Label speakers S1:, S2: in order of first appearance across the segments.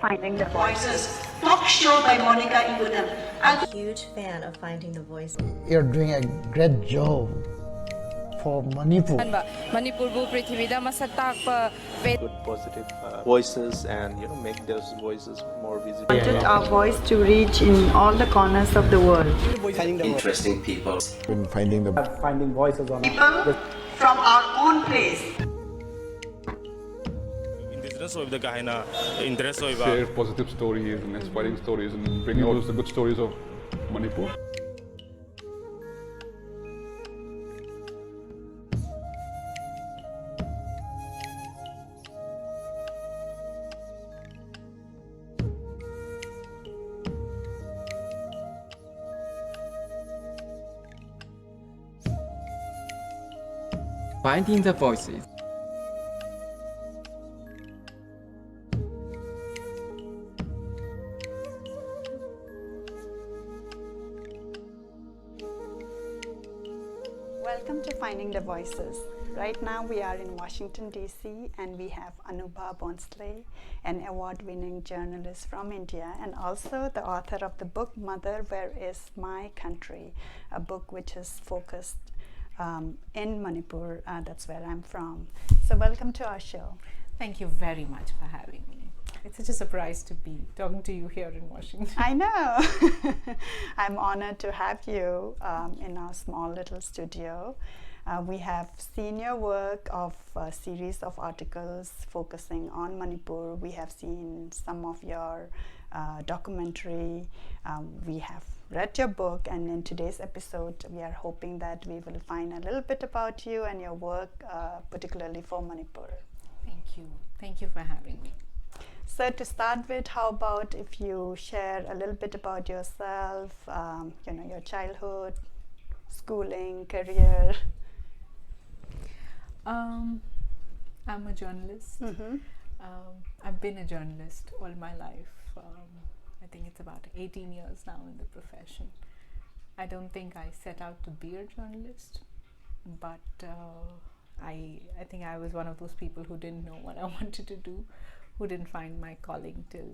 S1: Finding the
S2: Voices, talk show by Monica Iguodam.
S3: I'm a huge fan of Finding the Voice.
S4: You're doing a great job for Manipur.
S5: Manipur bu prithivida masatak pa
S6: good positive voices and make those voices more visible.
S7: Wanted our voice to reach in all the corners of the world.
S8: Interesting people.
S4: When finding
S9: voices on
S2: People from our own place.
S10: Share positive stories and inspiring stories and bring out the good stories of Manipur.
S11: Finding the Voices.
S7: Welcome to Finding the Voices. Right now we are in Washington, D.C. and we have Anubha Bhonsle, an award-winning journalist from India and also the author of the book Mother, Where Is My Country? A book which is focused in Manipur, that's where I'm from. So welcome to our show.
S12: Thank you very much for having me. It's such a surprise to be talking to you here in Washington.
S7: I know. I'm honored to have you in our small little studio. We have seen your work of a series of articles focusing on Manipur. We have seen some of your documentary. We have read your book, and in today's episode we are hoping that we will find a little bit about you and your work, particularly for Manipur.
S12: Thank you. Thank you for having me.
S7: So to start with, how about if you share a little bit about yourself, your childhood, schooling, career?
S12: I'm a journalist. I've been a journalist all my life. I think it's about 18 years now in the profession. I don't think I set out to be a journalist, but I think I was one of those people who didn't know what I wanted to do, who didn't find my calling till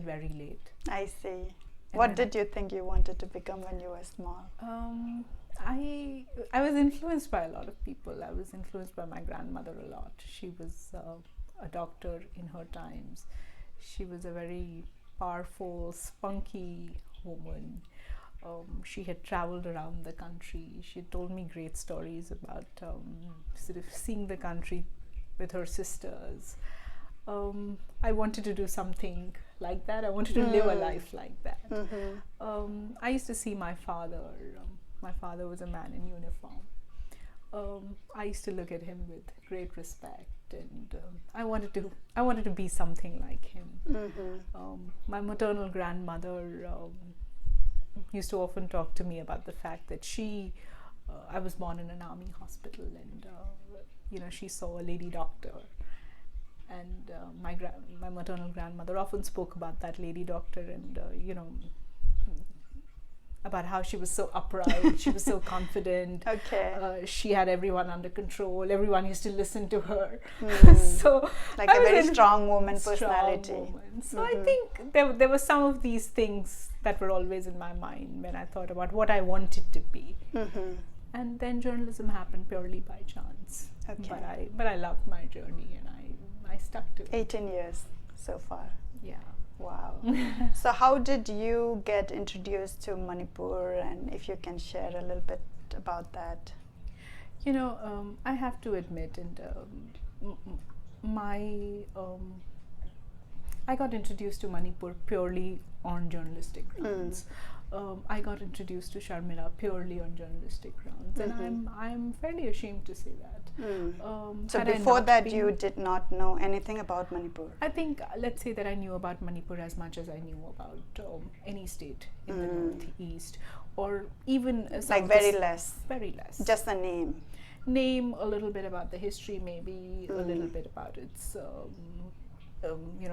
S12: very late.
S7: I see. What did you think you wanted to become when you were small?
S12: I was influenced by a lot of people. I was influenced by my grandmother a lot. She was a doctor in her times. She was a very powerful, spunky woman. She had traveled around the country. She had told me great stories about sort of seeing the country with her sisters. I wanted to do something like that. I wanted to live a life like that. I used to see my father. My father was a man in uniform. I used to look at him with great respect, and I wanted to be something like him. My maternal grandmother used to often talk to me about the fact that I was born in an army hospital, and she saw a lady doctor. And my maternal grandmother often spoke about that lady doctor, and about how she was so upright, she was so confident.
S7: Okay.
S12: She had everyone under control. Everyone used to listen to her. So
S7: like a very strong woman personality.
S12: Woman. So I think there were some of these things that were always in my mind when I thought about what I wanted to be. And then journalism happened purely by chance.
S7: Okay.
S12: But I loved my journey, and I stuck to it.
S7: 18 years so far.
S12: Yeah.
S7: Wow. So how did you get introduced to Manipur, and if you can share a little bit about that?
S12: I have to admit, and I got introduced to Manipur purely on journalistic grounds. I got introduced to Sharmila purely on journalistic grounds, and I'm fairly ashamed to say that.
S7: So before that, you did not know anything about Manipur?
S12: I think, let's say that I knew about Manipur as much as I knew about any state in the Northeast, or even
S7: like very less.
S12: Very less.
S7: Just a name,
S12: a little bit about the history, maybe a little bit about its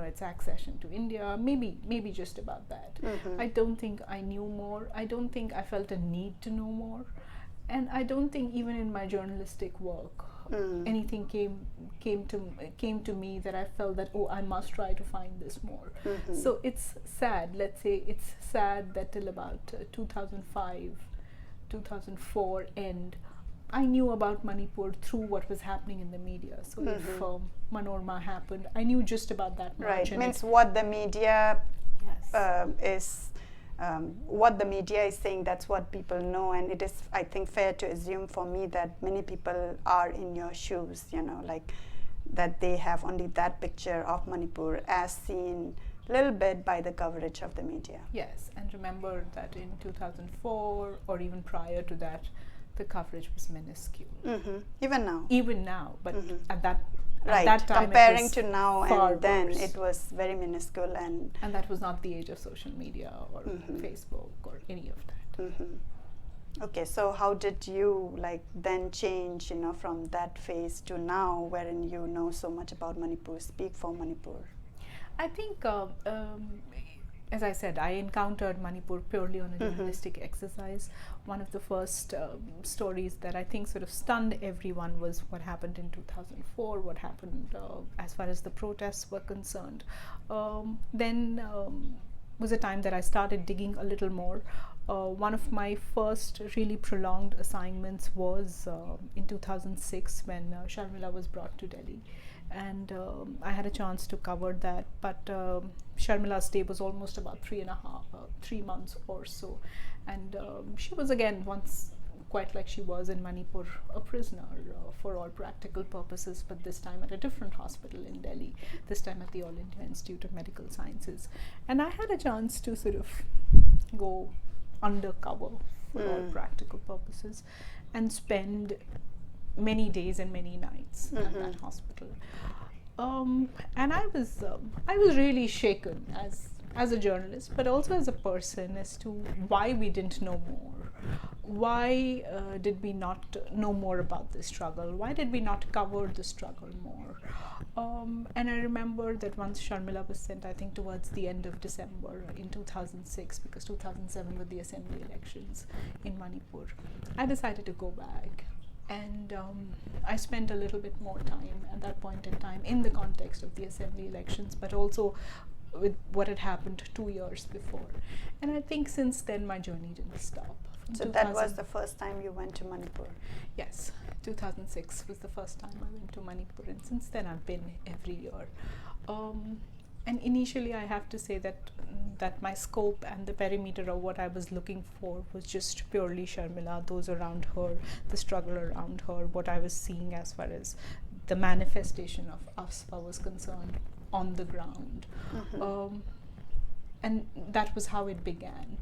S12: its accession to India, maybe just about that. I don't think I knew more. I don't think I felt a need to know more, and I don't think even in my journalistic work anything came to me that I felt that, oh, I must try to find this more. So it's sad. Let's say it's sad that till about 2005, 2004 end, I knew about Manipur through what was happening in the media. So if Manorama happened, I knew just about that much.
S7: Right.
S12: And
S7: Means what the media
S12: yes.
S7: what the media is saying, that's what people know, and it is, I think, fair to assume for me that many people are in your shoes, you know, like that they have only that picture of Manipur as seen a little bit by the coverage of the media.
S12: Yes, and remember that in 2004 or even prior to that, the coverage was minuscule.
S7: Even now.
S12: Even now, but at that
S7: Right,
S12: at that time
S7: comparing
S12: it was
S7: to now
S12: far
S7: and then,
S12: worse.
S7: it was very minuscule, and
S12: that was not the age of social media or Facebook or any of that.
S7: okay, so how did you like then change, you know, from that phase to now, wherein you know so much about Manipur, speak for Manipur?
S12: I think, as I said, I encountered Manipur purely on a journalistic exercise. One of the first stories that I think sort of stunned everyone was what happened in 2004, what happened as far as the protests were concerned. Then was a time that I started digging a little more. One of my first really prolonged assignments was in 2006 when Sharmila was brought to Delhi. And I had a chance to cover that, but Sharmila's stay was almost about 3 months or so, and she was again once quite like she was in Manipur, a prisoner for all practical purposes, but this time at a different hospital in Delhi, this time at the All India Institute of Medical Sciences. And I had a chance to sort of go undercover for all practical purposes and spend many days and many nights at that hospital, and I was really shaken as a journalist, but also as a person, as to why we didn't know more. Why did we not know more about the struggle? Why did we not cover the struggle more? And I remember that once Sharmila was sent, I think towards the end of December in 2006, because 2007 were the assembly elections in Manipur, I decided to go back. And I spent a little bit more time at that point in time in the context of the assembly elections, but also with what had happened 2 years before. And I think since then my journey didn't stop.
S7: So that was the first time you went to Manipur?
S12: Yes, 2006 was the first time I went to Manipur, and since then I've been every year. And initially I have to say that my scope and the perimeter of what I was looking for was just purely Sharmila, those around her, the struggle around her, what I was seeing as far as the manifestation of AFSPA was concerned on the ground. And that was how it began.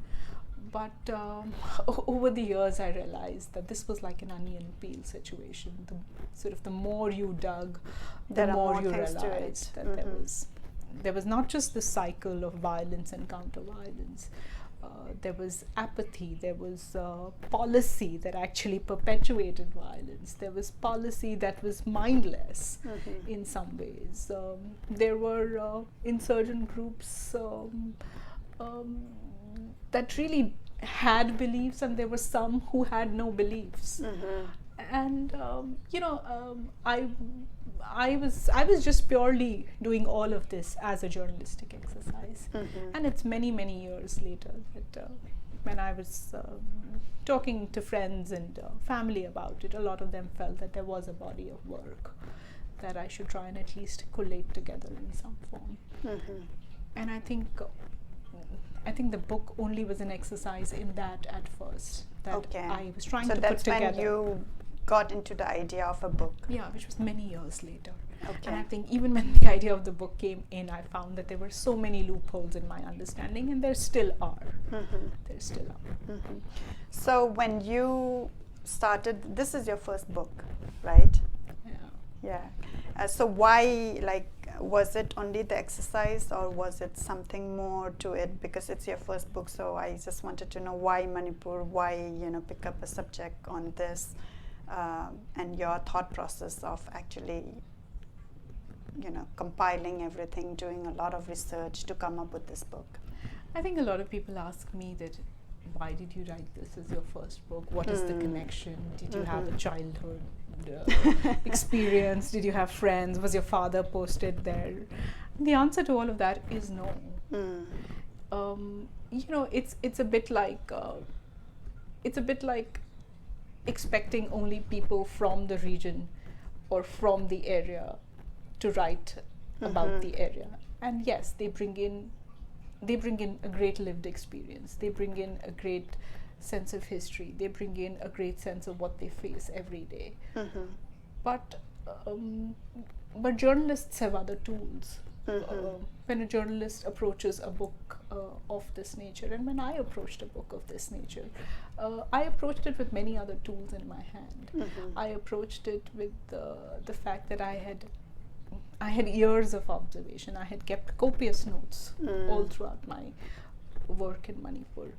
S12: But over the years I realized that this was like an onion peel situation. The more you dug, the more you realized that there was not just the cycle of violence and counter-violence. There was apathy, there was policy that actually perpetuated violence, there was policy that was mindless in some ways. There were insurgent groups that really had beliefs, and there were some who had no beliefs. And I was just purely doing all of this as a journalistic exercise. And it's many years later that when I was talking to friends and family about it, a lot of them felt that there was a body of work that I should try and at least collate together in some form. And I think the book only was an exercise in that at first, that I was trying to put together. So
S7: that's when you got into the idea of a book?
S12: Yeah, which was many years later.
S7: Okay.
S12: And I think even when the idea of the book came in, I found that there were so many loopholes in my understanding, and there still are. There still are.
S7: So when you started, this is your first book, right? Yeah. So why, was it only the exercise, or was it something more to it? Because it's your first book, so I just wanted to know why Manipur, why pick up a subject on this, and your thought process of actually compiling everything, doing a lot of research to come up with this book.
S12: I think a lot of people ask me that, why did you write this as your first book? What is the connection? Did you have a childhood experience? Did you have friends? Was your father posted there? The answer to all of that is no. You know, it's a bit like expecting only people from the region or from the area to write about the area. And yes, they bring in a great lived experience. They bring in a great sense of history. They bring in a great sense of what they face every day. But journalists have other tools. When a journalist approaches a book of this nature, and when I approached a book of this nature, I approached it with many other tools in my hand. I approached it with the fact that I had years of observation. I had kept copious notes all throughout my work in Manipur.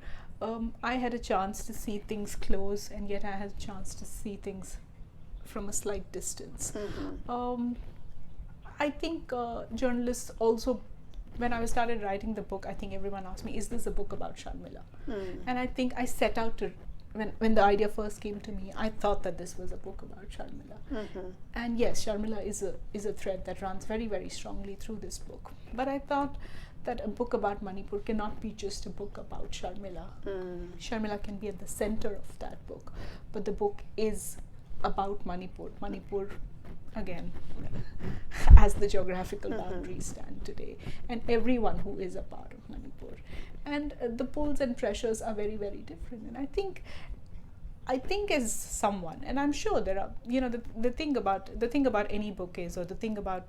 S12: I had a chance to see things close, and yet I had a chance to see things from a slight distance. I think journalists also, when I started writing the book, I think everyone asked me, is this a book about Sharmila? And I think I set out to, when the idea first came to me, I thought that this was a book about Sharmila. And yes, Sharmila is a thread that runs very, very strongly through this book. But I thought that a book about Manipur cannot be just a book about Sharmila. Sharmila can be at the center of that book, but the book is about Manipur. Manipur, again, as the geographical boundaries stand today, and everyone who is a part of Manipur. And the pulls and pressures are very, very different. And I think as someone, and I'm sure there are, you know, the thing about any book is, or the thing about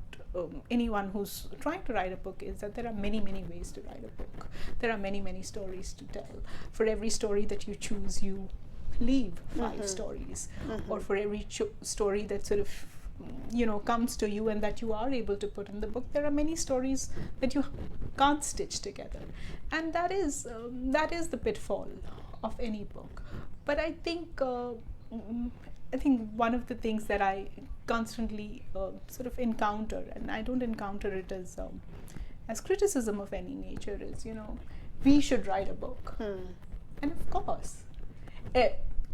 S12: anyone who's trying to write a book is that there are many, many ways to write a book. There are many, many stories to tell. For every story that you choose, you leave 5 stories. Or for every story that sort of, you know, comes to you and that you are able to put in the book, there are many stories that you can't stitch together. And that is the pitfall of any book. But I think one of the things that I constantly sort of encounter, and I don't encounter it as criticism of any nature, is, you know, we should write a book. And of course,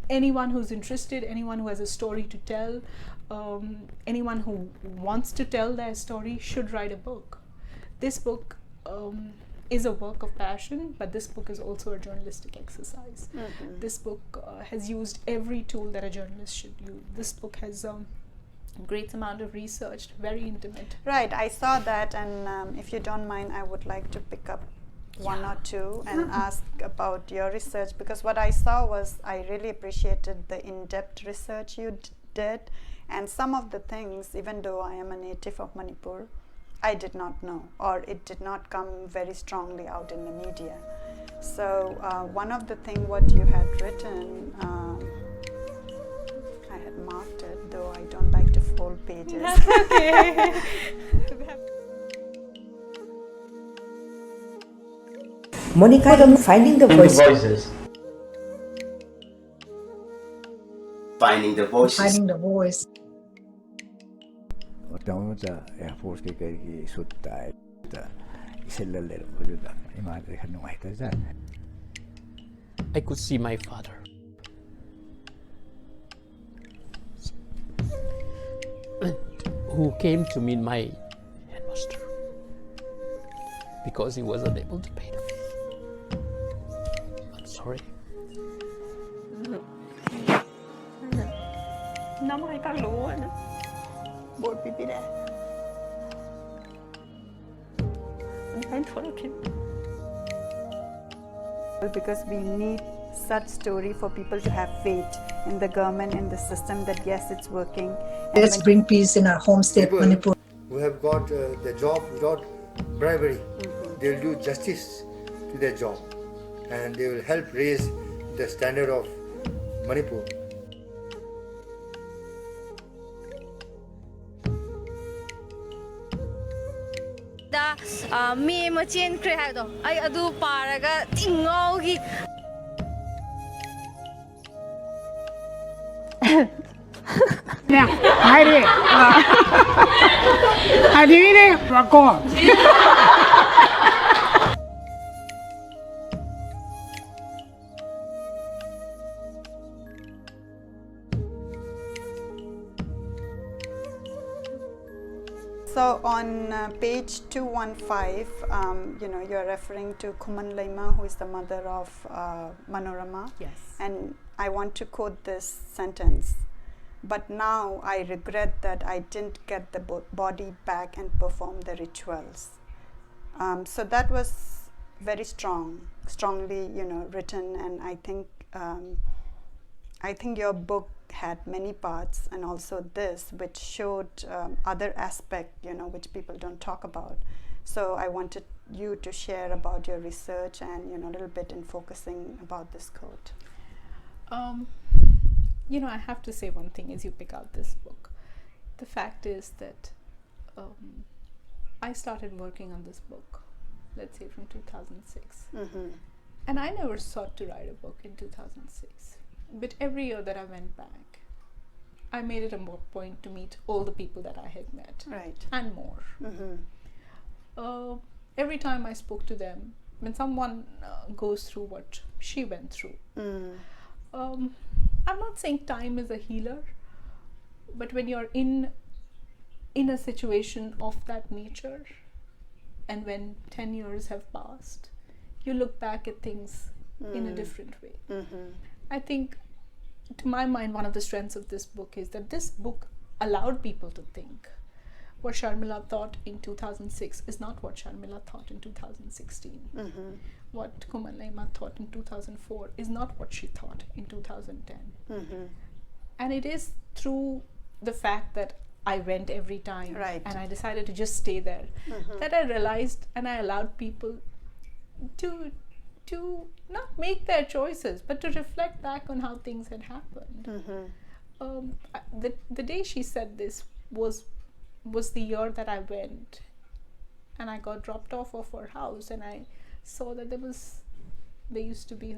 S12: anyone who's interested, anyone who has a story to tell, anyone who wants to tell their story should write a book. This book is a work of passion, but this book is also a journalistic exercise. This book has used every tool that a journalist should use. This book has a great amount of research, very intimate.
S7: Right, I saw that, and if you don't mind, I would like to pick up one or two and ask about your research, because what I saw was, I really appreciated the in-depth research you did, and some of the things, even though I am a native of Manipur, I did not know, or it did not come very strongly out in the media. So one of the things what you had written, I had marked it, though I don't like to fold pages.
S12: That's okay.
S1: Monica, finding the voices.
S8: Finding the voices.
S1: Finding the voice.
S9: I could see my father. Who came to meet my headmaster because he was unable to pay the fee. I'm sorry.
S7: Because we need such story for people to have faith in the government, in the system, that yes, it's working.
S1: Let's bring peace in our home state, Manipur.
S11: Who have got the job without bribery, they will do justice to their job, and they will help raise the standard of Manipur.
S13: Me machine creado. I adu paraga tingogi.
S14: Adivine, Raccoon.
S7: So on page 215, you're referring to Kuman Laima, who is the mother of Manorama.
S12: Yes.
S7: And I want to quote this sentence. But now I regret that I didn't get the body back and perform the rituals. So that was very strongly, written, and I think your book had many parts, and also this, which showed other aspect, which people don't talk about. So I wanted you to share about your research and, a little bit in focusing about this quote.
S12: I have to say one thing as you pick out this book. The fact is that I started working on this book, let's say from 2006. And I never sought to write a book in 2006. But every year that I went back, I made it a point to meet all the people that I had met.
S7: Right.
S12: And more. Every time I spoke to them, when someone goes through what she went through, I'm not saying time is a healer, but when you're in a situation of that nature, and when 10 years have passed, you look back at things in a different way. I think, to my mind, one of the strengths of this book is that this book allowed people to think. What Sharmila thought in 2006 is not what Sharmila thought in 2016. What Kuman Laima thought in 2004 is not what she thought in 2010. And it is through the fact that I went every time, and I decided to just stay there, that I realized and I allowed people to not make their choices, but to reflect back on how things had happened. The day she said this was the year that I went, and I got dropped off of her house, and I saw that there used to be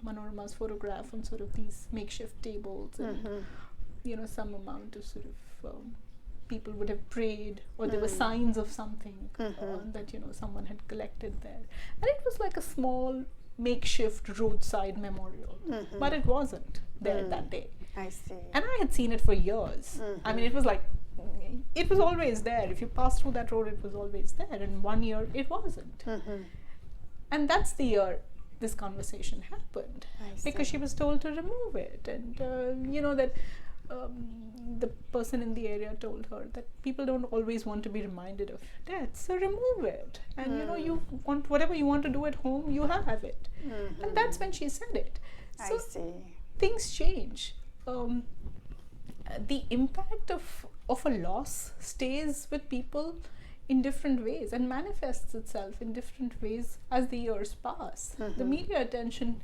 S12: Manorama's photograph on sort of these makeshift tables, and some amount of sort of people would have prayed, or there were signs of something that someone had collected there, and it was like a small makeshift roadside memorial, but it wasn't there that day.
S7: I see.
S12: And I had seen it for years. I mean, it was like, it was always there. If you passed through that road, it was always there. And one year, it wasn't. And that's the year this conversation happened, because she was told to remove it, and that the person in the area told her that people don't always want to be reminded of death, so remove it, and you want whatever you want to do at home, you have it. And that's when she said it. So
S7: I see.
S12: Things change. The impact of a loss stays with people in different ways and manifests itself in different ways as the years pass. The media attention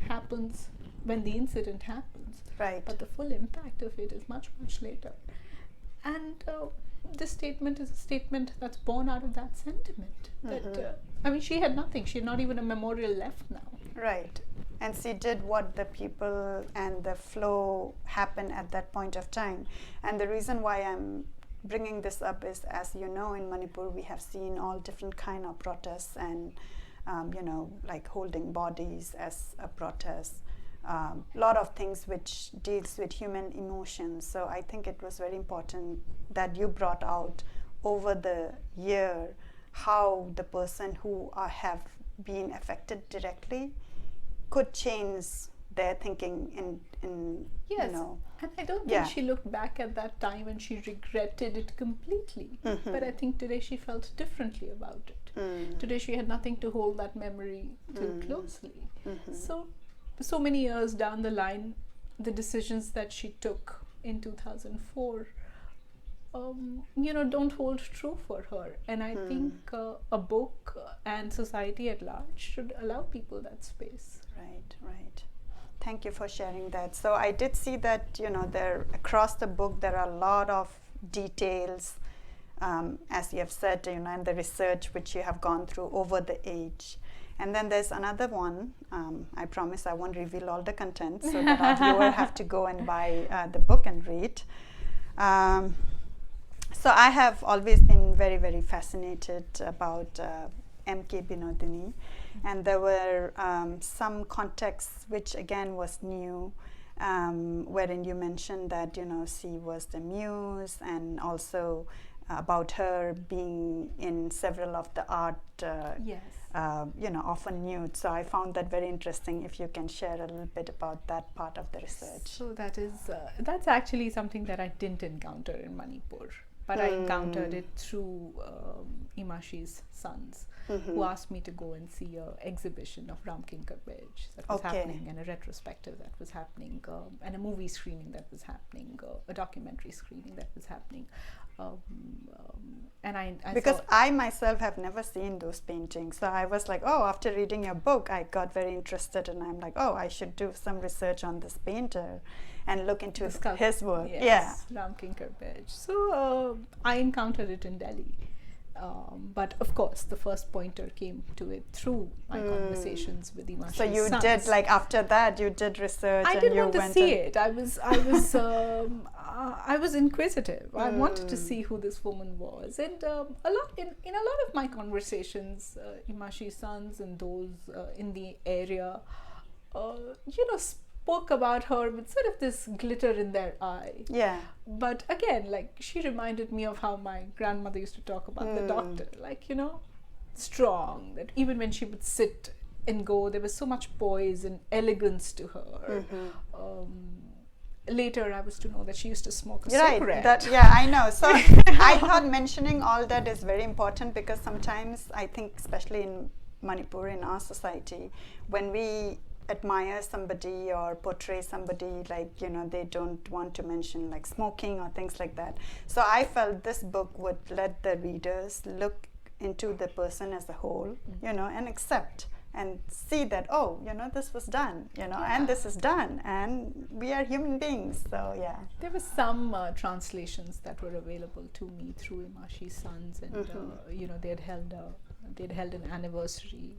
S12: happens when the incident happens, but the full impact of it is much, much later. And this statement is a statement that's born out of that sentiment. That I mean, she had nothing. She had not even a memorial left now.
S7: Right. And she did what the people and the flow happened at that point of time. And the reason why I'm bringing this up is, as you know, in Manipur we have seen all different kind of protests, and like holding bodies as a protest, lot of things which deals with human emotions. So I think it was very important that you brought out over the year how the person who have been affected directly could change their thinking in
S12: yes. And I don't think she looked back at that time and she regretted it completely. But I think today she felt differently about it. Today she had nothing to hold that memory too closely. So many years down the line, the decisions that she took in 2004 don't hold true for her. And I think a book and society at large should allow people that space.
S7: Right. Thank you for sharing that. So I did see that, there across the book there are a lot of details, as you have said, and the research which you have gone through over the age. And then there's another one. I promise I won't reveal all the content, so that our viewer have to go and buy the book and read. So I have always been very, very fascinated about M.K. Binodini, and there were some contexts which again was new, wherein you mentioned that she was the muse, and also about her being in several of the art,
S12: Yes.
S7: Often nude. So I found that very interesting. If you can share a little bit about that part of the research.
S12: So that's actually something that I didn't encounter in Manipur, but I encountered it through Imashi's sons, who asked me to go and see an exhibition of Ram Kinkar Bej that was happening, and a retrospective that was happening, and a movie screening that was happening, a documentary screening that was happening. And I
S7: because I myself have never seen those paintings, so I was like, oh, after reading your book I got very interested, and I'm like, oh, I should do some research on this painter and look into his work.
S12: Yes, Ram Kinkar Bej. So I encountered it in Delhi, but of course the first pointer came to it through my conversations with Imashi's
S7: So you
S12: sons.
S7: did, like, after that you did research.
S12: I
S7: and
S12: didn't
S7: you
S12: want to
S7: went
S12: see
S7: and
S12: it. I was inquisitive. I wanted to see who this woman was, and in a lot of my conversations, Imashi's sons and those in the area, spoke about her with sort of this glitter in their eye.
S7: Yeah.
S12: But again, like, she reminded me of how my grandmother used to talk about the doctor, like, strong, that even when she would sit and go, there was so much poise and elegance to her. Later I was to know that she used to smoke a cigarette.
S7: I know. So I thought mentioning all that is very important, because sometimes I think, especially in Manipur, in our society, when we admire somebody or portray somebody, like, they don't want to mention like smoking or things like that. So I felt this book would let the readers look into the person as a whole, and accept and see that, oh, this was done, and this is done, and we are human beings. So yeah,
S12: there were some translations that were available to me through Imashi's sons, and they'd held an anniversary.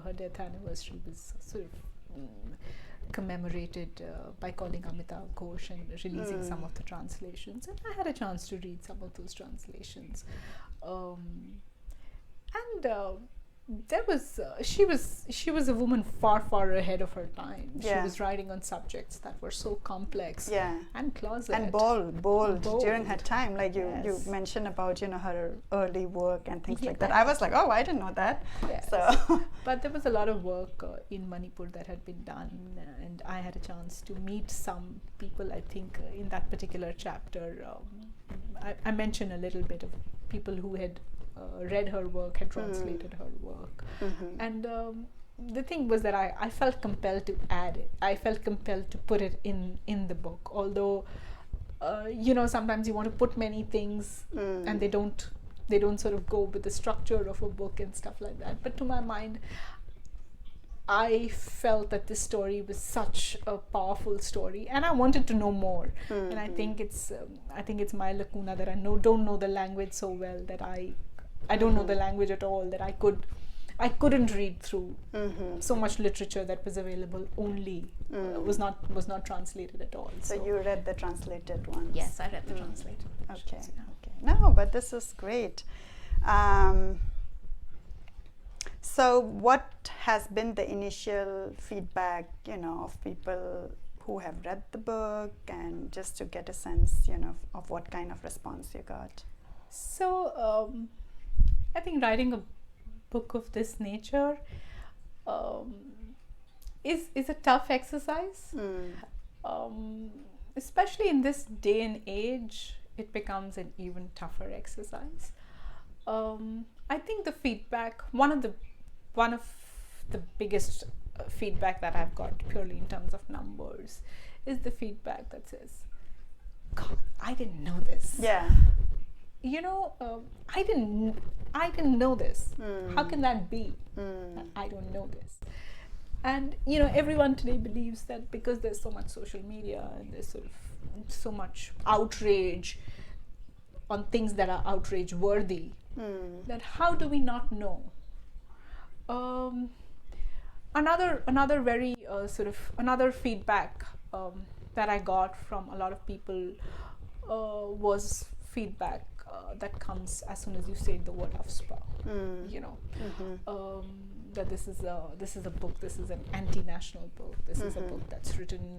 S12: Her death anniversary was sort of commemorated by calling Amitav Ghosh and releasing some of the translations, and I had a chance to read some of those translations, there was she was a woman far ahead of her time. She was writing on subjects that were so complex and closet
S7: and bold during her time, like you mentioned about her early work and things like that. I was like, oh, I didn't know that. So
S12: but there was a lot of work in Manipur that had been done, and I had a chance to meet some people. I think in that particular chapter I mentioned a little bit of people who had read her work, had translated her work, and the thing was that I felt compelled to add it. I felt compelled to put it in the book, although sometimes you want to put many things and they don't sort of go with the structure of a book and stuff like that. But to my mind, I felt that this story was such a powerful story, and I wanted to know more. And I think it's my lacuna that I don't know the language so well, that I don't know the language at all, that I couldn't read through so much literature that was available only was not translated at all.
S7: So you read the translated ones?
S12: Yes, I read the translated ones.
S7: Okay. No, but this is great. So what has been the initial feedback, of people who have read the book, and just to get a sense, of what kind of response you got?
S12: So I think writing a book of this nature is a tough exercise. Especially in this day and age, it becomes an even tougher exercise. I think the feedback, one of the biggest feedback that I've got, purely in terms of numbers, is the feedback that says, God, I didn't know this.
S7: Yeah.
S12: I didn't know this. How can that be? I don't know this. And everyone today believes that because there's so much social media and there's sort of so much outrage on things that are outrage worthy, that how do we not know? Another very another feedback that I got from a lot of people was feedback that comes as soon as you say the word Afspa. That this is a book, this is an anti-national book, this is a book that's written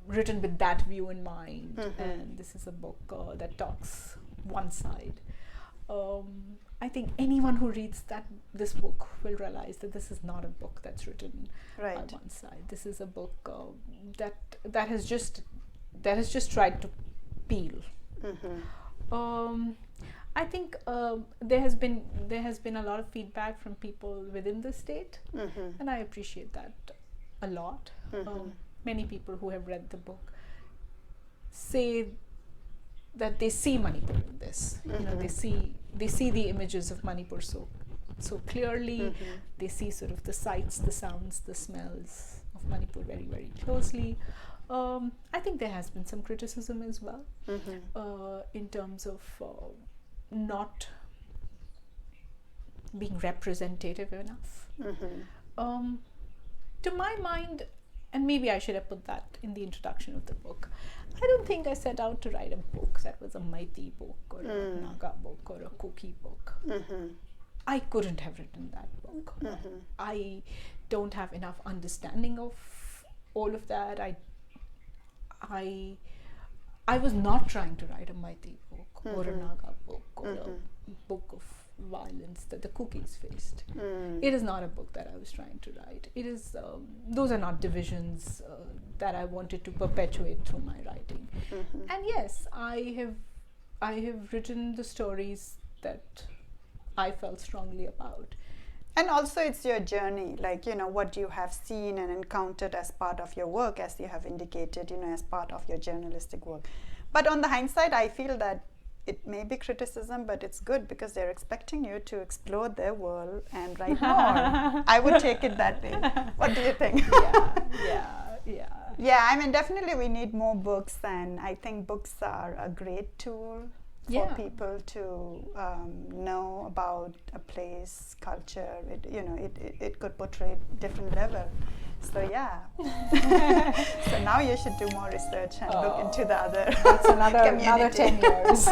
S12: written with that view in mind, and this is a book that talks one side. I think anyone who reads this book will realize that this is not a book that's written by one side. This is a book that has just tried to peel. I think there has been a lot of feedback from people within the state, and I appreciate that a lot. Many people who have read the book say that they see Manipur in this. You know, they see the images of Manipur so clearly. They see sort of the sights, the sounds, the smells of Manipur very, very closely. I think there has been some criticism as well in terms of not being representative enough. To my mind, and maybe I should have put that in the introduction of the book, I don't think I set out to write a book that was a Meitei book or a Naga book or a Kuki book. I couldn't have written that book. I don't have enough understanding of all of that. I was not trying to write a Meitei book or a Naga book or a book of violence that the Kukis faced. It is not a book that I was trying to write. It is those are not divisions that I wanted to perpetuate through my writing. And yes, I have written the stories that I felt strongly about.
S7: And also it's your journey, like, you know, what you have seen and encountered as part of your work, as you have indicated, you know, as part of your journalistic work. But on the hindsight, I feel that it may be criticism, but it's good because they're expecting you to explore their world and write more. I would take it that way. What do you think? Yeah, I mean, definitely we need more books, and I think books are a great tool for people to know about a place, culture. It could portray different level. So yeah. So now you should do more research and look into the other.
S12: That's another 10 years.